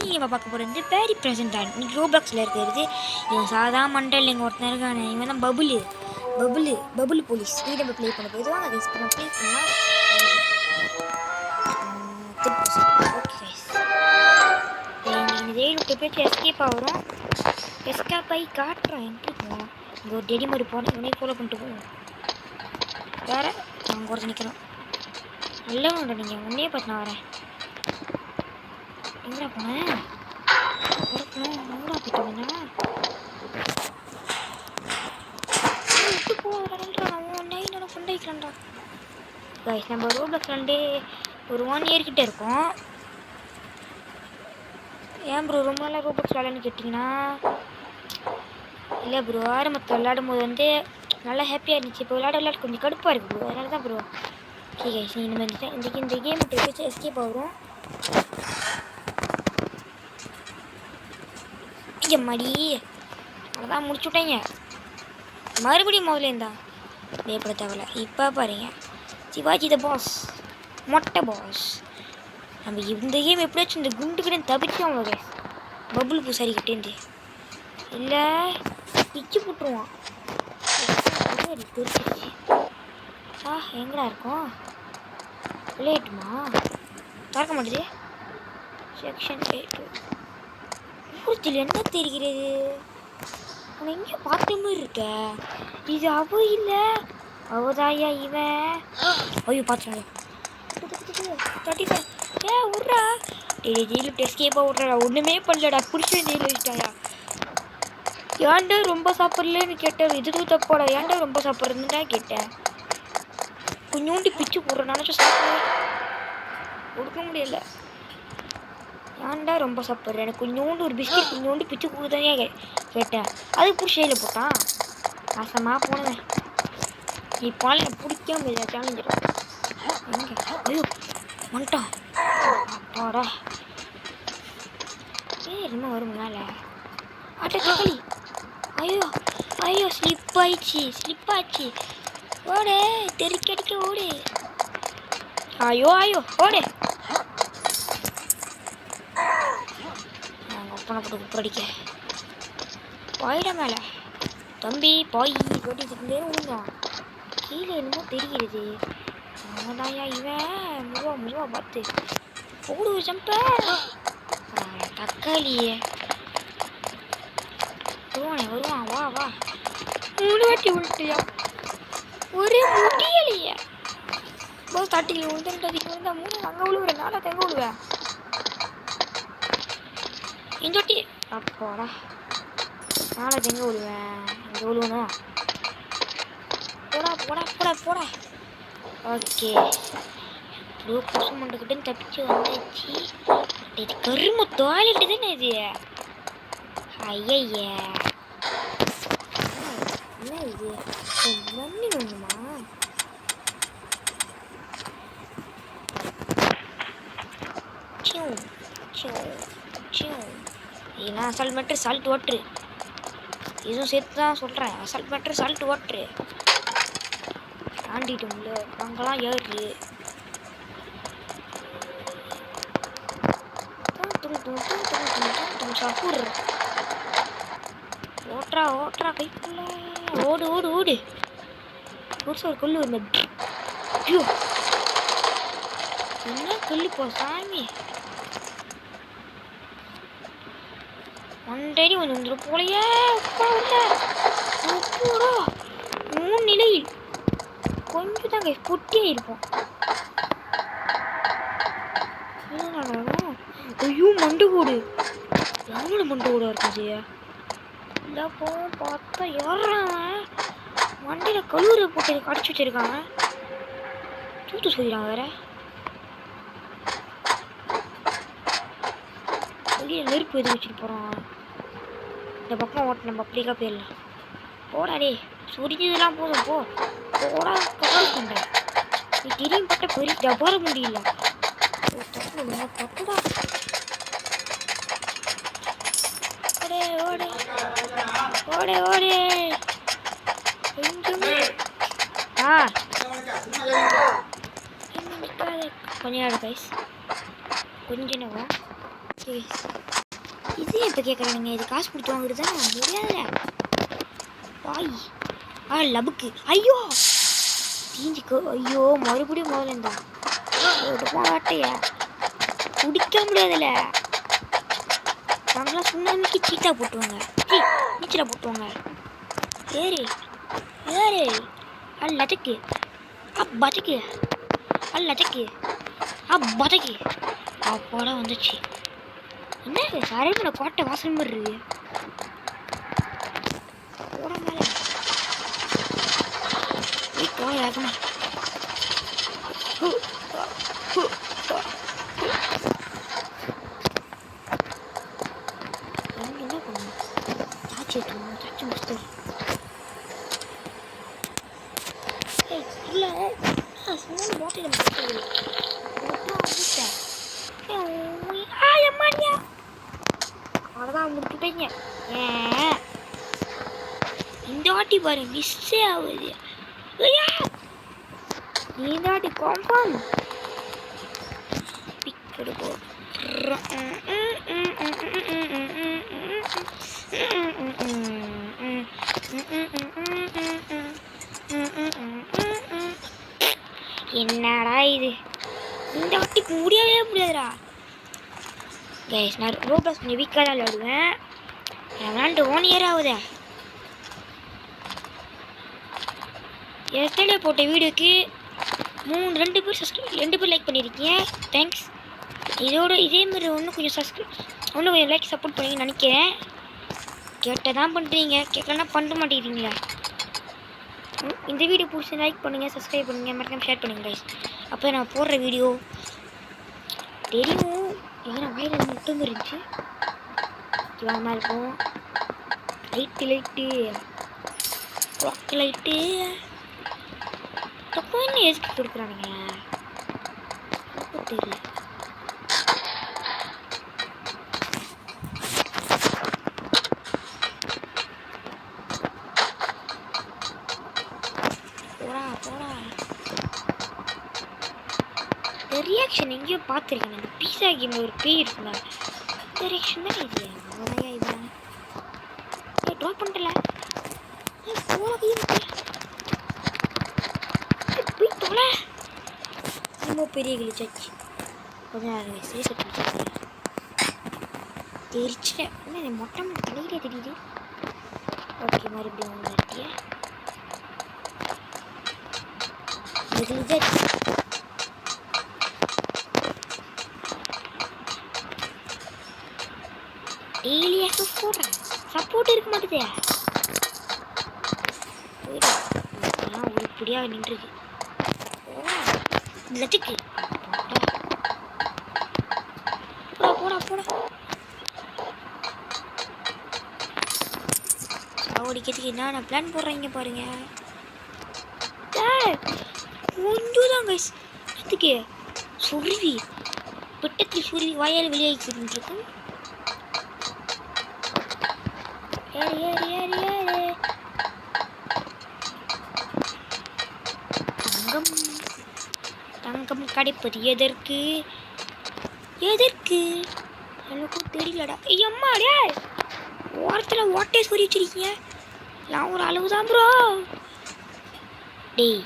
இன்னைக்கு நம்ம பார்க்க போகிறது பேரி ப்ரெசென்ட் ஆட் இன்னைக்கு ரோபாக்ஸில் இருக்கிறது. இவன் சாதா மண்டல் எங்கள் ஒருத்தன் இருக்கானே, இவன் தான் பபுள் போலீஸ். நீ நம்ம ப்ளே பண்ண போயிடுவோம். அதை கெஸ் பண்ண ப்ளே பண்ணலாம். ஓகே கைஸ், இந்த ஜெயில் விட்டு போய்ட்டு எஸ்கேப் ஆகிறோம். எஸ்கேப் ஆகி காட்டுறோம் எங்கே போவோம். இங்கே ஒரு டெடி மாதிரி போனோம், உடனே ஃபாலோ பண்ணிட்டு போவோம். வேறு அவங்க ஒருத்தர் நிற்கிறோம். நல்லா உண்டு, நீங்கள் உடனே பார்த்து நான் வரேன். எங்கடா போனேன்? எங்கடா போயிட்டு வந்தேன்னா விட்டு போகிறேன்டா. நான் உடனே என்னோட கொண்டாய்க்கிறேன்டா. கைஸ், நம்ம ரோப்ளாக்ஸ் வந்து ஒரு 1 year கிட்டே இருக்கும். ஏன் ப்ரோ ரொம்ப நாளாக ரோப்ளாக்ஸ் விளையாடுன்னு கேட்டிங்கன்னா, இல்லை ப்ரோ ஆரம்பத்தில் விளையாடும் போது வந்து நல்லா ஹாப்பியாக இருந்துச்சு. இப்போ விளையாட கொஞ்சம் கடுப்பாக இருக்குது ப்ரோ, அதனால தான் ப்ரோ. ஓகே கைஸ், நீ நம்ம இந்த கேம் விட்டு வச்சு எஸ்கேப் ஆகிறோம். மடி அதான் முடிச்சு விட்டாங்க. மறுபடியும் முதலேருந்தா பயப்பட தேவையில்ல. இப்போ பாருங்க, சிவாஜி த பாஸ், மொட்டை பாஸ். நம்ம இந்த கேம் எப்படியாச்சும் இந்த குண்டு கிட்ட தப்பிச்சோம் வகை பபுள் பூசாரிக்கிட்டேருந்து, இல்லை பிச்சு போட்டுருவான். தெரிஞ்சிச்சு. எங்கடா இருக்கும்? விளையாட்டுமா திறக்க மாட்டேது. செக்ஷன் 8 ஊர்த்தில் என்ன தெரிகிறது? அவன் எங்கே பார்த்த மாதிரி இருக்க? இது அவ இல்லை, அவதாயா இவன். ஐயோ பார்த்துங்க, விட்றா. ஜெயிலு எஸ்கேப்பாக விட்றா. ஒன்றுமே பண்ணலடா, பிடிச்சி ஜெயிலில் வச்சுட்டாயா? ஏன்டா ரொம்ப சாப்பிட்லன்னு கேட்டேன். இதுக்கு தப்பாடா, ஏன்டா ரொம்ப சாப்பிட்றதுன்னு தான் கேட்டேன். கொஞ்சோண்டு பிச்சு போடுற நினச்சி சாப்பிட கொடுக்க முடியல. ஏன்டா ரொம்ப சாப்பிட்றேன், எனக்கு கொஞ்சோண்டு ஒரு பிஸ்கெட் கொஞ்சோண்டு பிச்சு கொடுத்தானே கேட்டேன். அதுக்கு பிடிச்சி ஜெயிலில் போட்டான். நாசமாக போனேன். இப்போலாம் எனக்கு பிடிக்க முடியல சேலஞ்சு. எங்கே? ஐயோ வந்துட்டான். அப்பாடா. இன்னும் வரும் மேலே ஆட்டோக்காளி. ஐயோ ஐயோ ஸ்லிப் ஆச்சு. ஓடு, தெறிக்கடிக்க ஓடு. ஐயோ ஓடு. ஒப்பனை போட்டு குப்படிக்க போயிட மேலே தம்பி போய் ஓட்டிட்டு விழுந்தான். கீழே என்னமோ தெரிகிறது. அவதாயா இவன். முருவா பார்த்து ஓடு ஜம்ப. தக்காளியே வருவான். வா 3 வாட்டி விழுட்டியா? ஒரே முடியலையே. ஸ்டார்டிங்கில் விழுந்தா 3 அங்கே விழுவுறேன். நாளா தெங்க விழுவேன் இந்தோட்டி. அப்போடா, நாளை தெங்க விழுவேன். இங்கே விழுவணும். போடா. ஓகே, இப்போ புதுசு மண்டக்கிட்ட தப்பிச்சு வந்தாச்சு. இது கரும டாய்லெட்டு தானே இது? ஐய என்ன இது? மண்ணி ஒண்ணுமா? ஏன்னா அசால்ட் மேட்ரு சால்ட் வாட்ரு இதுவும் சேர்த்து தான் சொல்கிறேன். அசால்ட் மேட்ரு சால்ட் வாட்ரு தாண்டிட்டோம்ல. அங்கெல்லாம் ஏறு. சப்பூர் ஓட்டுறா கைக்குள்ள. ஓடு ஒரு கொல்லு ஒரு ஐயோ என்ன கொல்லு போ சாமி. ஒன்றடி வந்துடும் போலையே. உப்போடா 3 நிலையில் கொஞ்சம் தாங்க பொட்டியாக இருப்போம். ஐயோ மண்டகோடு. எவ்வளோ மண்டகோடாக இருக்குது. இல்லை போ பார்த்தா ஏறான். மண்டையில் கழுவுரை போட்டு கடிச்சு வச்சிருக்காங்க. தூத்து சொல்லிடுறாங்க வேற. நெருப்பு எது வச்சுட்டு போகிறோம். இந்த பக்கம் ஓட்ட நம்ம அப்படிக்கா போயிடலாம். போடாடே சுரிஞ்சதெல்லாம் போதும். போடா கண்டா. நீ திடீர்னு பட்ட பெரிய டபார முடியல. தப்புடா. ஓடே கொஞ்சம் கொஞ்ச நேரம் கைஸ், கொஞ்ச நேரம் இது இப்போ கேட்குறானுங்க, இது காசு கொடுத்து வாங்குறது தான் முடியாதுல்ல. வாய் லபுக்கு. ஐயோ தீஞ்சிக்கோ. ஐயோ மறுபடியும் முதல்ல இருந்தா வாட்டைய குடிக்க முடியாதுல்ல. நாங்களாம் சுண்ணாமிக்கு சீட்டா போட்டுவாங்க, நீச்சலா போட்டுவாங்க. ஏறு ஏறு அல்லதுக்கு அப்பதுக்கு அல்லதுக்கு அப்பதுக்கு அப்போட வந்துச்சு. என்ன சரவண கோட்டை வாசல் மாதிரி இருக்கு. போட மேல வேகமா என்ன பண்ணும் சாச்சி எடுத்துக்கணும். சாச்சி முடிச்சு இல்லை சும்மா மோட்டையில் அவ்வளோதான் முடிச்சுட்டீங்க. ஏன் இந்த வாட்டி பாரு மிஸ்ஸே ஆகுது. நீ இந்த வாட்டி கன்ஃபார்ம் பிக் எடுப்போம். என்னடா இது, இந்த வாட்டி முடியவே முடியாதுடா கைஸ். நான் ரோப்ளாக்ஸ் கொஞ்சம் வீக்காக தான் விளையாடுவேன். விளாண்டு 1 இயர் ஆகுதே. எத்தனை போட்ட வீடியோக்கு 2 பேர் லைக் பண்ணியிருக்கீங்க. தேங்க்ஸ். இதேமாரி இன்னும் கொஞ்சம் லைக் சப்போர்ட் பண்ணுவீங்கன்னு நினைக்கிறேன். கேட்டால் தான் பண்ணுறீங்க, கேட்கலன்னா பண்ண மாட்டேங்கிறீங்களா. இந்த வீடியோ பிடிச்சி லைக் பண்ணுங்கள், சப்ஸ்கிரைப் பண்ணுங்கள், மறக்காம ஷேர் பண்ணுங்கள் கைஸ். அப்போ நான் போடுற வீடியோ தெரியும். ஏன்னா வாயில் மட்டும் இருந்துச்சு இல்லாமல் இருக்கும். லைட்டு கிளாக் லைட்டு என்ன எதுக்கு கொடுக்குறானுங்க தெரியல. ரியாக்ஷன் எங்கேயோ பார்த்துருக்கேன். இந்த பீஸா கேமில் ஒரு பேய் இருக்குங்க, இந்த ரியாக்ஷன் தான் இது. அவ்வளோதான் இதுதான் ட்ராப் பண்ணிட்டல போய் தொலை. ரொம்ப பெரிய கிழிச்சாச்சு. கொஞ்சம் நேரம் சீச தெரிச்சிட்டேன். என்ன மொட்டை தலையிலே தெரியுது. ஓகே மறுபடியும் ஒன்று இருக்கிய டெய்லி போடுறேன். சப்போர்ட் இருக்க மாட்டேதே. ஒரு புடியாக நின்றுருக்கு. லட்சுக்கு போடா சாவடிக்கிறதுக்கு என்ன பிளான் போடுறீங்க பாருங்க. கொஞ்சம் தான் கைஸ். அதுக்கு சுருவி பிட்டத்தில் சுருவி வாயால் வெளியாகிட்டு இருக்கும். தங்கம் கிடைப்பது எதற்கு எனக்கும் தெரியலடா. ஐயம்மாடே ஓரத்தில் ஓட்டே சொல்லி வச்சிருக்கீங்க. நான் ஒரு அளவு தான் ப்ரோ. டேய்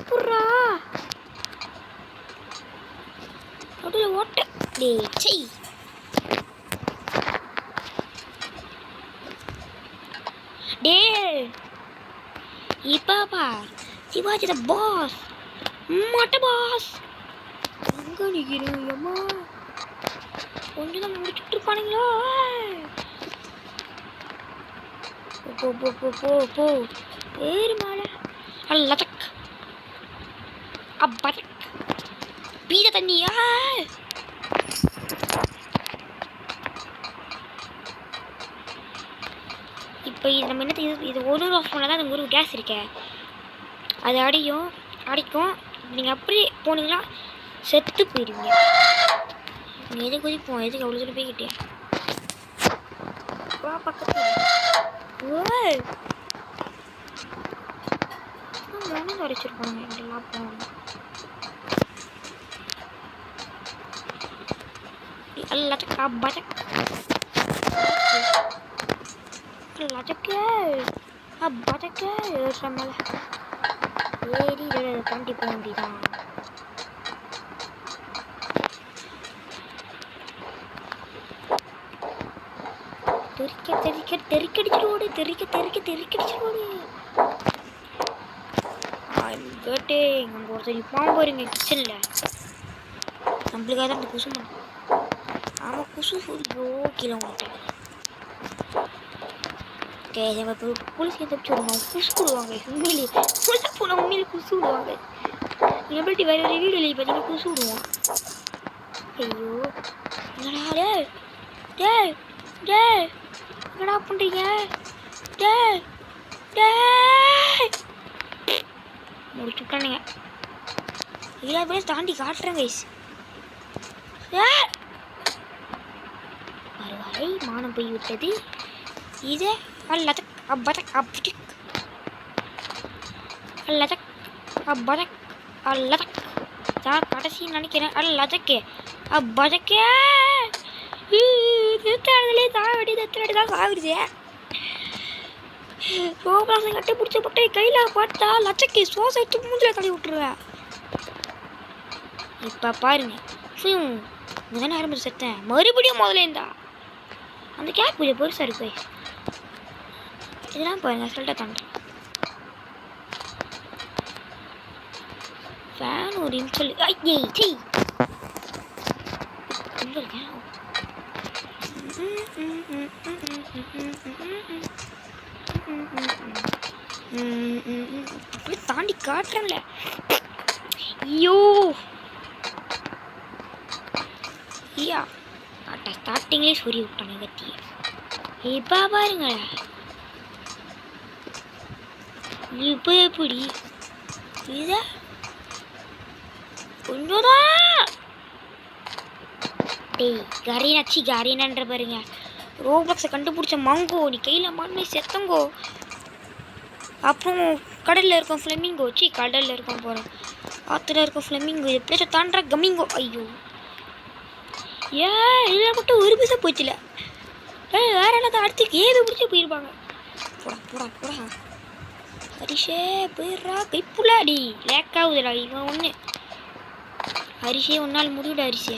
புறா அதில் ஓட்ட செய். இப்பா சிவாஜி த பாஸ் மொட்டை பாஸ் எங்க நிற்கிறேன். அம்மா கொஞ்சம் தான் முடிச்சுட்டு இருப்பானுங்களோ. போ ஏறு மேலே லதக் அப்பதக் பீத தண்ணியா. இப்போ இது நம்ம என்ன இது ஒரு ஆஃப் பண்ணால் தான் அந்த ஒரு கேஸ் இருக்கே அது அடிக்கும். நீங்கள் அப்படி போனீங்கன்னா செத்து போயிடுவீங்க. நீங்கள் எது குதிப்போம், எதுக்கு அவ்வளோ தூரம் போய்கிட்டே பக்கத்தில் போன வரைச்சிருப்பாங்க எல்லாம் போகணும். எல்லாத்துக்கும் பஜக் லஜக்கே பஜக்கே ஏறுற மேலே ஏறி தாண்டி போக வேண்டியதான். தெறிக்கடிச்சிரோடு தெறிக்கடிச்சிரோடு கேட்டே அங்கே ஒருத்தர் பாம்பு வருங்க கிச்சனில். நம்மளுக்காக தான் அந்த குசு பண்ண. ஆமாம் குசு ஐயோ கீழே வந்துட்டேன். ஓகே நம்ம இப்போ போலீஸ் தப்பிச்சு விடுவாங்க, குசு விடுவாங்க. உண்மையிலே உள்ள போனால் உண்மையிலே குசு விடுவாங்க. எப்படி வேறு வேறு வீடியோவில் பார்த்தீங்கன்னா குசு விடுவோம். ஐயோ என்னடா டேய் டேய் டேய் என்னடா பண்ணுறீங்க டேய் டேய் முடிச்சுட்டானுங்க. எல்லா பேரும் தாண்டி காட்டுறேன் கைஸ். பரவாயில்லை மானம் போய் விட்டது. இதே அல்லதக் அப்பதக் அப்படிக் அல்லதக் அப்பதக் அல்லதக் தான் கடைசி நினைக்கிறேன். அல்லதக்கே அப்பதக்கே நிறுத்தாடுதலே சாவடி நிறுத்தாடி தான் சாகுது. சோபாசம் கட்டி பிடிச்ச போட்டு கையில் பார்த்தா லட்சக்கி சோசை எடுத்து மூஞ்சில் தள்ளி விட்டுருவேன். இப்போ பாருங்க இங்கே தானே ஆரம்பிச்சு செத்தேன். மறுபடியும் முதல்ல இருந்தா அந்த கேப் கொஞ்சம் பெருசாக இருக்கு. இதெல்லாம் பாருங்க சொல்லிட்ட தாண்டேன். ஃபேன் ஒரு இன்சல் ஐயே சி எங்கே இருக்கேன் தாண்டி காட்டுறேன்ல. ஐயோ ஐயா ஸ்டார்டிங்லேயே சொறி விட்டானே கத்திய. இப்போ பாருங்க இப்போ எப்படி இத கொஞ்சம்தான் டேய் கரீனாச்சி கரீனான்ற பாருங்க. ரோபாக்ஸை கண்டுபிடிச்ச மங்கோ நீ கையில் மண்ணை செத்தங்கோ. அப்புறம் கடலில் இருக்கும் ஃப்ளெமிங்கோ சி கடலில் இருக்கும் போகிறோம் ஆற்றுல இருக்கும் ஃப்ளெமிங்கோ எப்படியாச்சும் தாண்டா கம்மிங்கோ. ஐயோ இதில் மட்டும் ஒரு பைசா போச்சுல. வேற என்ன அடுத்து ஏது பிடிச்சி போயிருப்பாங்க. போடா போடா போடா ஹரிஷே போயிடுறா கைப்புலாடி லேக் ஆகுதுடா இவன் ஒன்று. ஹரிஷே ஒன்றால் முடிவிட ஹரிஷே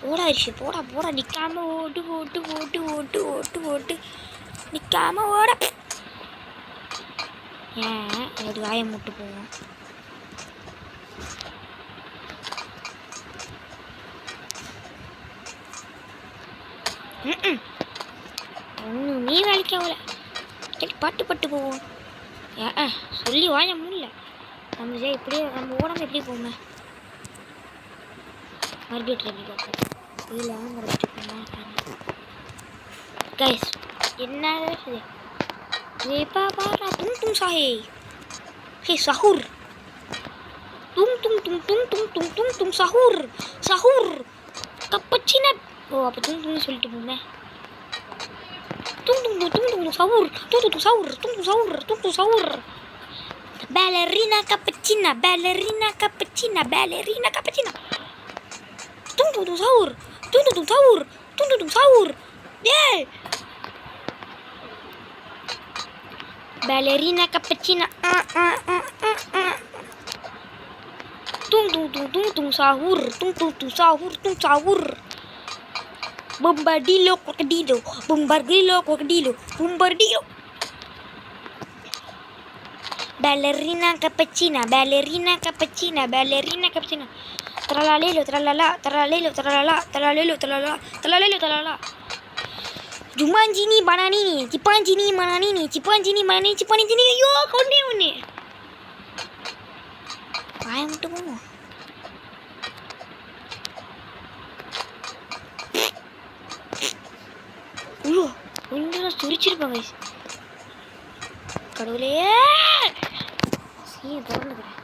போடா ஹரிஷே போடா போடா நிற்காம ஓட்டு ஓட்டு ஓட்டு ஓட்டு ஓட்டு ஓட்டு நிற்காம ஓட. ஏன் எனக்கு காயம் முட்டு போவோம். ஒன்றுமே வேலைக்கு ஆகல. சரி பட்டு போவோம். சொல்லி வாய முடியல. நம்ம இப்படியே நம்ம ஓடாமல் எப்படி போங்க. மறுபடியும் ட்ரை பார்ப்போம். இல்லை முடிச்சுட்டு கைஸ் என்ன பாரா தும் தும் சாஹே ஹே சஹூர் தும் தும் தும் தும் தும் தும் தும் தும் சஹூர் சஹூர் கப்பச்சின. ஓ அப்போ தும் தும்னு சொல்லிட்டு போங்க. தும் தும் தும் தும் தும் சஹூர் தும் தும் சஹூர் தும் தும் சஹூர் தும் தும் சஹூர் ballerina cappuccina ballerina cappuccina ballerina cappuccina tum tum tum sahur tum tum tum sahur tum tum tum sahur yeah ballerina cappuccina tum tum tum tum tum sahur tum tum tum sahur tum sahur bombardillo crocodilo bombardillo crocodilo bombardillo ballerina cappuccina ballerina cappuccina ballerina cappuccina tralalelo tralala tralalelo tralala tralalelo tralala tralalelo tralala jumanjini bananini cipanjini mananini cipanjini mananini cipanjini ஐயோ கொண்டே ஒன்று வாய மட்டும் போவோம். ஐயோ கொஞ்சம் சுரிச்சிருப்பாங்க கடவுளே. Scene திறந்துக்கிறேன்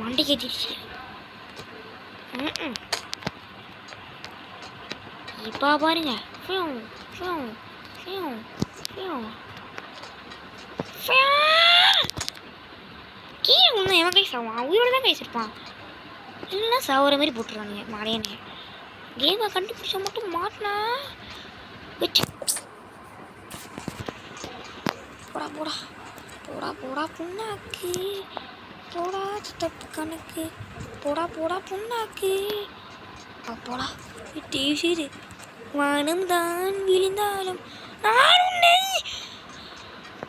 மண்டி கேட்டிருச்சு. இப்போ பாருங்க கீழே ஒன்றும் எவன் கை சாவான் உயிரோட தான் கைச்சிருப்பான். இல்லைன்னா சாவுற மாதிரி போட்டுருவானுங்க மறையனே. கேமை கண்டுபிடிச்சா மட்டும் மாட்டினா வச்சு போடா போடா போடா போடா புண்ணாக்கு போடா தப்பு கணக்கு போடா போடா புண்ணாக்கு போடா விட்டு வானம் தான் விழுந்தாலும்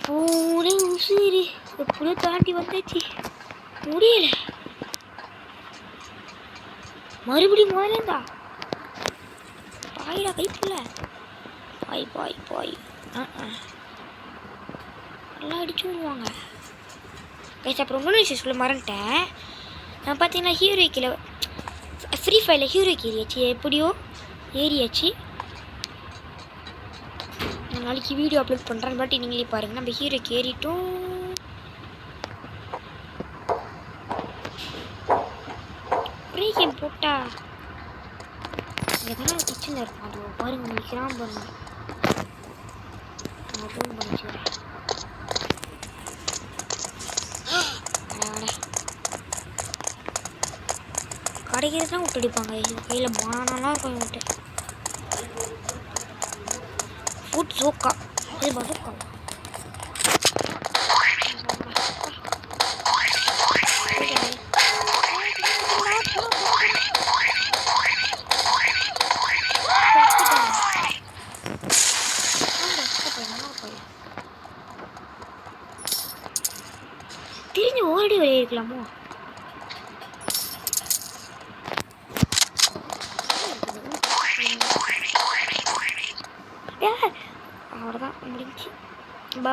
போன உசிறு எப்படியோ தாண்டி வந்தாச்சு. முடியல மறுபடியும் முதலேந்தா பாயிடா கைப்புல பாய் பாய் பாய் நல்லா அடிச்சு விடுவாங்க கைஸ். அப்புறம் இன்னொரு விஷயம் சொல்ல மறந்துட்டேன். நான் பார்த்தீங்கன்னா ஹீரோக்கில் ஃப்ரீ ஃபயரில் ஹீரோக்கு ஏறியாச்சு. எப்படியோ ஏறியாச்சு. நான் நாளைக்கு வீடியோ அப்லோட் பண்ணுறேன். பட் நீங்களே பாருங்கள். நம்ம ஹீரோக்கு ஏறிட்டோம். ஃப்ரீ கேம் போட்டா எதனா கிச்சனில் இருக்கும். அது பாருங்க நிற்கிறான் பாருங்க. அதுவும் பண்ணிச்சு கடைக்கிறது தான் விட்டு அடிப்பாங்க. கையில் பானாலாம் இருக்கும். விட்டு ஃபுட் ஜோக்கா இது பசோக்கா திரிஞ்சு ஓடி வெளியே இருக்கலாமோ? அவ்வளோதான் முடிஞ்சு.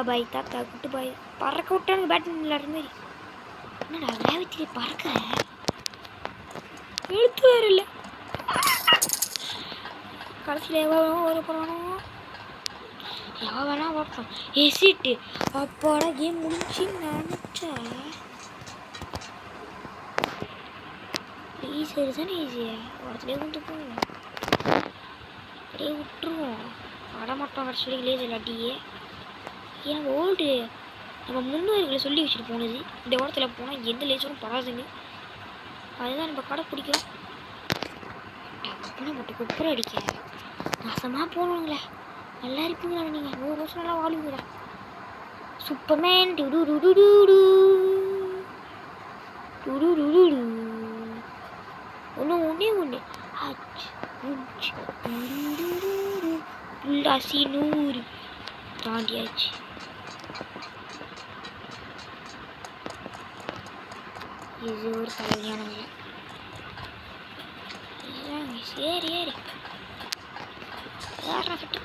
பாய் தாத்தா குட்டு பாய். பறக்க விட்டானுங்க பேட்மிண்டன் விளையாடுற மாதிரி. என்னடா கிராவிட்டிலே பறக்க எழுத்து வேறு இல்லை. கடைசியில் எவ்வளோ ஒரு போகிறானோ எவ்வளோ வேணா பார்ப்போம். எசிட்டு அப்பாடா கேம் முடிஞ்சுன்னு நினச்சேன். ஈஸியாக தானே ஈஸியாக ஒருத்தலே கொண்டு போவோம். அப்படியே விட்டுருவோம். வரமாட்டோம் கடைசி லேசர் இல்லாட்டியே. ஏன் ஓல்டு நம்ம முன்னோர்களை சொல்லி வச்சுட்டு போனது இந்த இடத்துல போனால் எந்த லேசரும் படாதுன்னு. அதுதான் நம்ம கடை பிடிக்கிறோம். அப்படின்னா மட்டும் குப்புற அடிக்க நாசமாக போகணுங்களே. நல்லா இருப்பீங்களா நீங்கள்? 100 வருஷம் நல்லா வாழுவீங்களா? சூப்பர்மேன் டுடு டுடு டுடு டுடு டுடு ஒன்று புல்லாசி 100 தாண்டியாச்சு. இது ஒரு தலையான வேலை. சரி ஏறி ஏறா கட்டு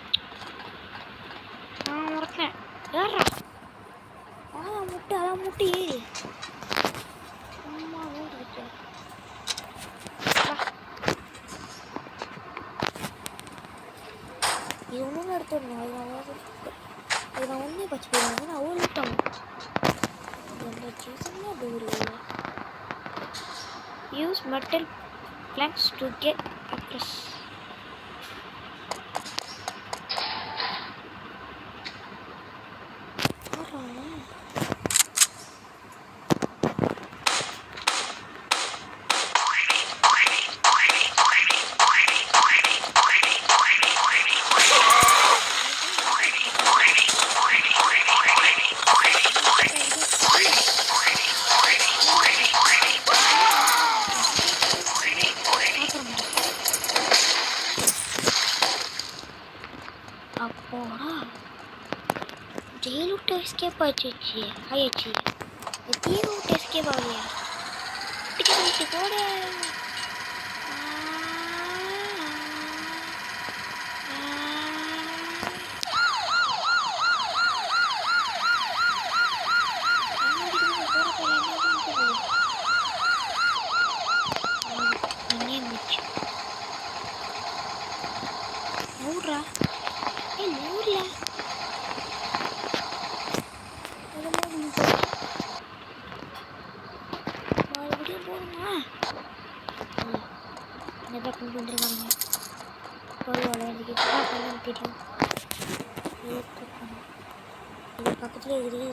நான் உரத்தேன். ஏறா அதான் முட்டை ஏறி அம்மா ஓடிக்கிட்டு இது ஒன்றும் எடுத்துடணும். அது நான் ஒன்றே பச்சு போயிடுவாங்க. நான் ஓடிட்டோம். Use metal planks to get across. ஜெயிலுட்டு எஸ்கேப் ஆச்சு. ஆயாச்சு. ஜெயிலு விட்டு எஸ்கேப் ஆகலையா? விட்டு போட நூறுரா நூறுல மறுபடியும் போகணுமா? என்னதான் கொண்டு வந்துருக்காங்க. போய் விளையாண்டுக்கிட்டு தெரியும். இது பக்கத்தில் இருக்குது.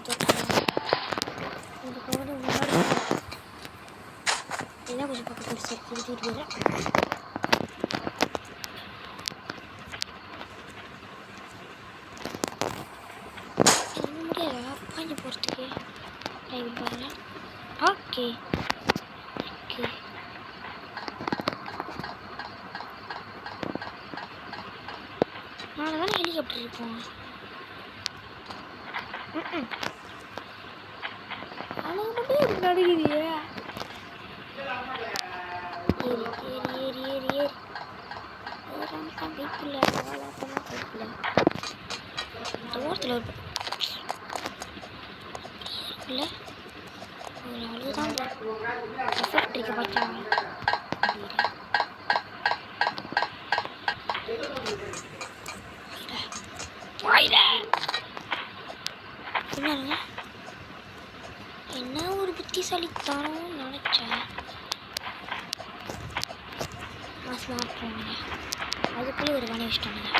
இதுக்கு வந்து முன்னாடி எல்லாம் கொஞ்சம் பக்கம் பெருசு எடுத்துக்கிட்டு போயிடுறேன். இது முடியாதா பாஞ்சு போகிறதுக்கு டைம் பாருங்க. ஓகே ஓகே நாளை தானே ஹெலிகாப்டர் இருக்கும். ஆனால் மட்டும் நடுக்குது. ஏறி ஏறி ஏறி ஏறி ஏறி ஏறாம கைப்பில்லை வாழாப்பமா கைப்பில்லை தோரத்தில் ஒரு இல்லை ஒரு அழுதான் எஃபெக்ட் இருக்க பார்த்தாங்க. என்னங்க என்ன ஒரு புத்திசாலித்தானோ நினச்சேன். ஸ்மார்ட் ஃபோனுங்க அதுக்குள்ளே ஒரு வேலை வச்சுட்டானுங்க.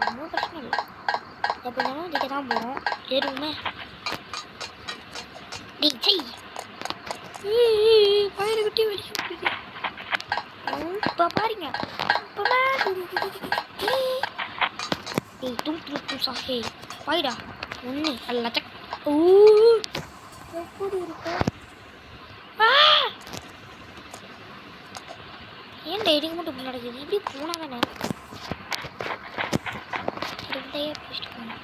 ஒன்றும் பிரச்சனை இல்லை. எப்போ இருந்தாலும் இதுக்கு தான் போகிறோம் ஏறுவோமே. டேய் பயிரை கட்டி வெளியே விட்டுது. இப்போ பாருங்க டும் டும் டும் சாஹே பாய்டா ஒன்று அல்ல சக். ஓ எப்படி இருக்கா ஏன் டைரிங் மட்டும் இப்படி நடக்குது? இப்படி போனால் தானே ரெண்டையே பிடிச்சிட்டு போகணும்.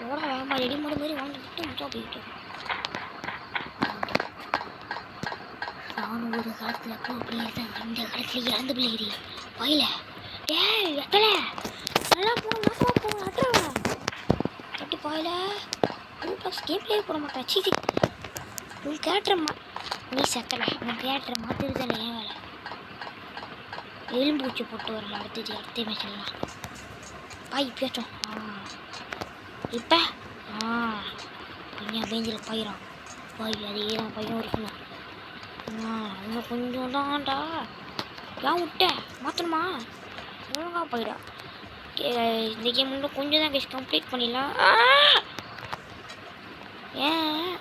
போட வேகமாக ரெடி மாடு மாதிரி வாங்கிட்டு முட்டா போயிட்டு. நானும் ஒரு காலத்தில் அப்போ அப்படி இருந்தேன். இந்த காலத்தில் இறந்து பிள்ளைகிறி வயல ஏ எத்தலை நல்லா போகணும் நல்லா போகணும் அட்டுறவா தட்டி பாயில ப்ளஸ் கேம் பிளே போட மாட்டேன். சீச்சி உன் கேட்டுறம்மா நீ செத்தலை உன் கேட்டுற மாற்றுறதானே ஏன் வேலை. எலும்பூச்சி போட்டு வரல அடுத்த மேட்ச்லாம் பாய் பேட்டோம். இப்போ கொஞ்சம் பேஞ்சில் பயிரும் பாய் அதே தான் பையன் இருக்கணும். இன்னும் கொஞ்சம் தான்டா ஏன் விட்டேன் மாற்றணுமா ஒழுங்காக போயிடா. இந்த கேம் இன்னும் கொஞ்சம் தான் கேஸ் கம்ப்ளீட் பண்ணிடலாம். ஏன்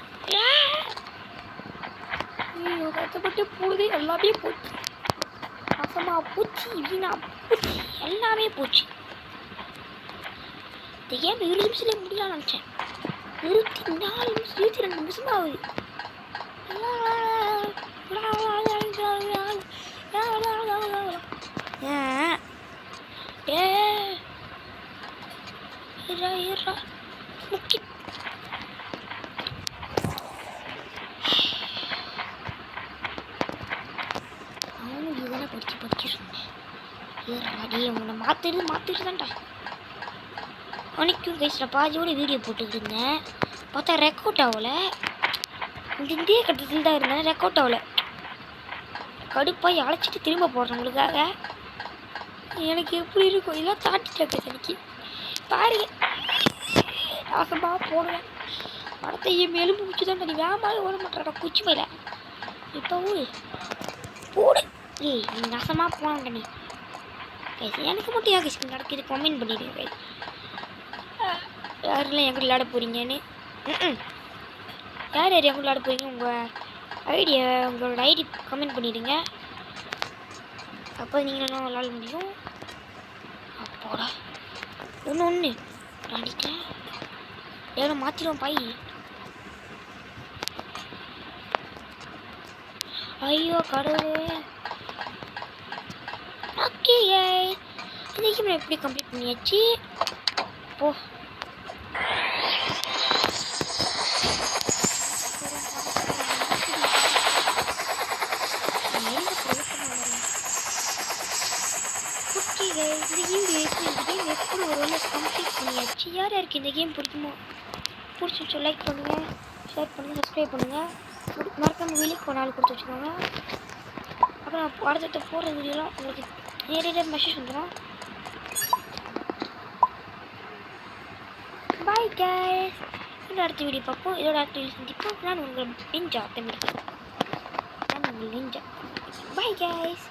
ஐயோ கஷ்டப்பட்டு போடுது எல்லாமே போச்சு. நாசமாக போச்சு வீணா போச்சு எல்லாமே போச்சு. இந்த கேம் 20 நிமிஷத்துலேயே முடியலாம்னு நினச்சேன். 24 நிமிஷம் 22 நிமிஷம் ஆகுது. முக்கி அவனும் இதுதானே படிச்சு சொன்னேன். ஏறாடே உங்களை மாற்றிட்டு தான்டா. அன்னைக்கும் பேசுகிற பாதியோட வீடியோ போட்டுக்கிட்டு இருந்தேன். பார்த்தா ரெக்கார்ட் ஆகலை. இந்திய கட்டத்தில் தான் இருந்தேன் ரெக்கார்ட் ஆகலை. கடுப்பாக அழைச்சிட்டு திரும்ப போடுறவங்களுக்காக எனக்கு எப்படி இருக்கும் இதெல்லாம் தாட்டிட்டு எனக்கு பாருங்க நாசமாக போடுவேன். படத்தை எலும்பு குச்சி தான் நீ வேகமாக ஓட மாட்டேறா குச்சி மேல இப்போ போடு. ஏய் நீ நாசமாக போனாங்க நீ எனக்கு மட்டும் ஏன் கிஸ்க்கு நடக்குது கமெண்ட் பண்ணிடுங்க. யாரெல்லாம் என் கூட விளையாட போகிறீங்கன்னு யார் என் கூட விளையாட போகிறீங்க உங்களோட ஐடி கமெண்ட் பண்ணிடுங்க. அப்போ நீங்கள் என்ன விளையாட முடியும். அப்போடா ஒன்று அடிக்கிறேன் எவ்வளோ மாற்றிடுவோம் பாய். ஐயோ கடவுளே. ஓகே இந்த கேம் எப்படி கம்ப்ளீட் பண்ணியாச்சு. போ இந்த கேம் எப்படி ஒரு கம்ப்ளீட் பண்ணியாச்சு. யார் யாருக்கு இந்த கேம் பிடிச்சிச்சு லைக் பண்ணுங்கள் ஷேர் பண்ணுங்கள் சப்ஸ்கிரைப் பண்ணுங்கள். மறக்காமல் வீலுக்கு ஒரு நாள் கொடுத்து வச்சுக்கோங்க. அப்புறம் அடுத்த போடுற வீடியோலாம் உங்களுக்கு நேரடியாக மெசேஜ் வந்துடும். Bye guys. இன்னும் அடுத்த வீடியோ பார்ப்போம். இதோட அடுத்த வீடியோ சந்திப்போம். நான் உங்கள் நெஞ்சா தமிழ். Bye guys.